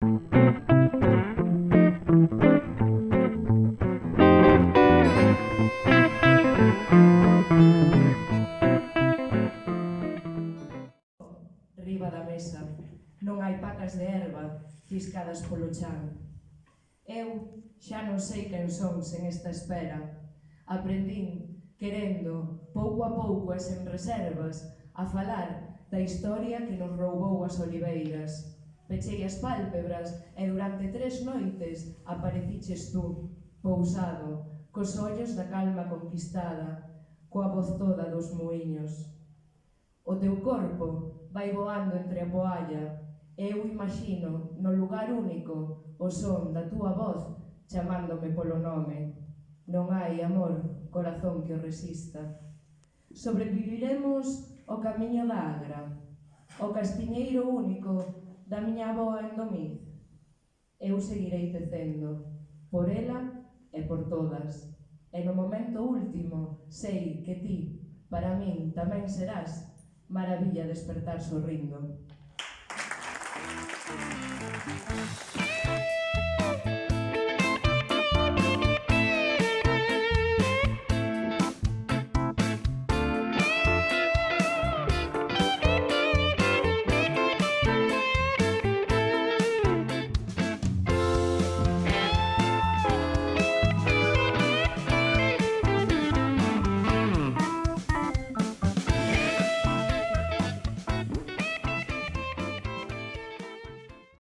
Riba da mesa, non hai pacas de herba fiscadas polo chan. Eu xa non sei quen son sen esta espera. Aprendín, querendo, pouco a pouco e sen reservas, a falar da historia que nos roubou as oliveiras. Pechei as pálpebras e durante 3 noites apareciches tú, pousado, cos ollos da calma conquistada, coa voz toda dos muiños. O teu corpo vai voando entre a poalla e eu imagino, no lugar único, o son da túa voz chamándome polo nome. Non hai, amor, corazón que o resista. Sobreviviremos o camiño da Agra, o castiñeiro único da miña avoa en Domiz. Eu seguirei tecendo, por ela e por todas. E no momento último, sei que ti, para min, tamén serás maravilla despertar sorrindo.